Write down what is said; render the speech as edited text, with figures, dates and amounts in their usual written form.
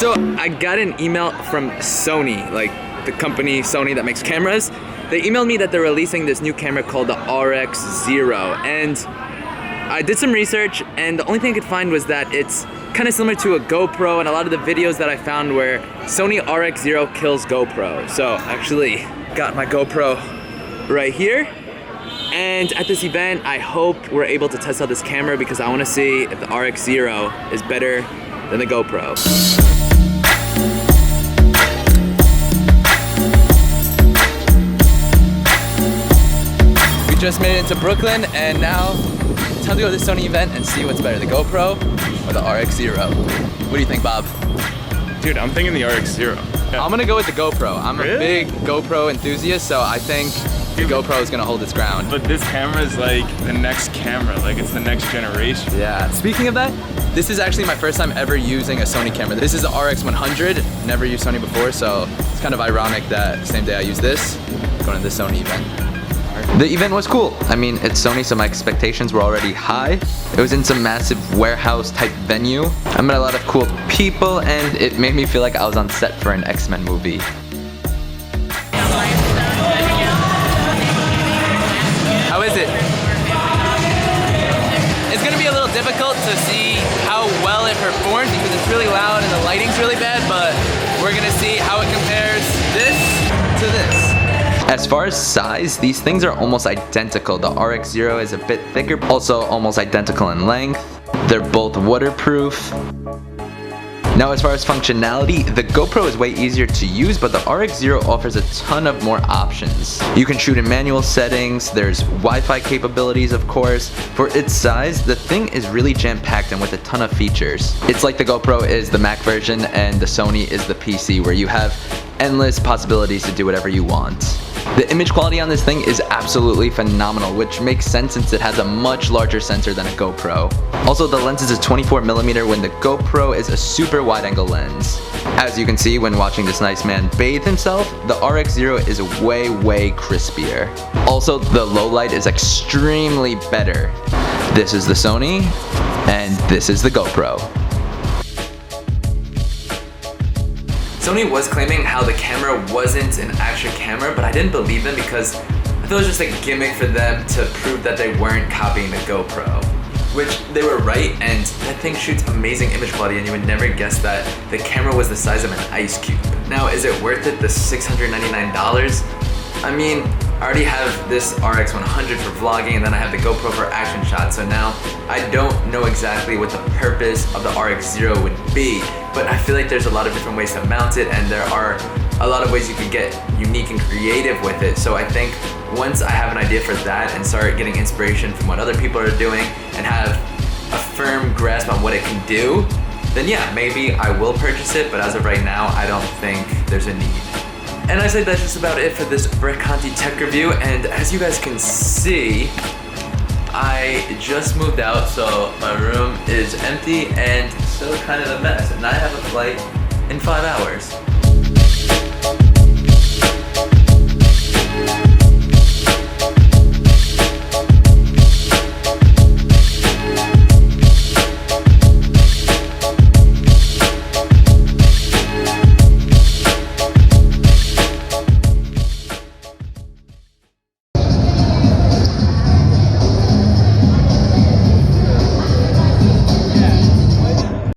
So I got an email from Sony, like the company Sony that makes cameras. They emailed me that they're releasing this new camera called the RX0, and I did some research, and the only thing I could find was that it's kind of similar to a GoPro, and a lot of the videos that I found were Sony RX0 kills GoPro. So I actually got my GoPro right here. And at this event, I hope we're able to test out this camera because I want to see if the RX0 is better than the GoPro. We just made it into Brooklyn, and now it's time to go to the Sony event and see what's better, the GoPro or the RX0. What do you think, Bob? Dude, I'm thinking the RX0. Yeah. I'm gonna go with the GoPro. I'm really? a big GoPro enthusiast, so I think the GoPro is gonna hold its ground. But this camera is like the next camera, like it's the next generation. Yeah. Speaking of that, this is actually my first time ever using a Sony camera. This is the RX100. Never used Sony before, so it's kind of ironic that same day I use this, going to the Sony event. The event was cool. I mean, it's Sony, so my expectations were already high. It was in some massive warehouse type venue. I met a lot of cool people, and it made me feel like I was on set for an X-Men movie. How is it? It's gonna be a little difficult to see how well it performs because it's really loud and the lighting's really bad, but we're gonna see how it compares this to this. As far as size, these things are almost identical. The RX0 is a bit thicker, also almost identical in length. They're both waterproof. Now as far as functionality, the GoPro is way easier to use, but the RX0 offers a ton of more options. You can shoot in manual settings, there's Wi-Fi capabilities of course. For its size, the thing is really jam-packed and with a ton of features. It's like the GoPro is the Mac version and the Sony is the PC, where you have endless possibilities to do whatever you want. The image quality on this thing is absolutely phenomenal, which makes sense since it has a much larger sensor than a GoPro. Also, the lens is a 24mm when the GoPro is a super wide-angle lens. As you can see when watching this nice man bathe himself, the RX0 is way, way crispier. Also, the low light is extremely better. This is the Sony, and this is the GoPro. Sony was claiming how the camera wasn't an action camera, but I didn't believe them because I thought it was just a gimmick for them to prove that they weren't copying the GoPro. Which they were right, and that thing shoots amazing image quality and you would never guess that the camera was the size of an ice cube. Now, is it worth it, the $699? I mean, I already have this RX100 for vlogging and then I have the GoPro for action shots, so now I don't know exactly what the purpose of the RX0 would be, but I feel like there's a lot of different ways to mount it and there are a lot of ways you could get unique and creative with it. So I think once I have an idea for that and start getting inspiration from what other people are doing and have a firm grasp on what it can do, then yeah, maybe I will purchase it, but as of right now, I don't think there's a need. And I say that's just about it for this Conti tech review, and as you guys can see, I just moved out, so my room is empty and still kind of a mess, and I have a flight in 5 hours.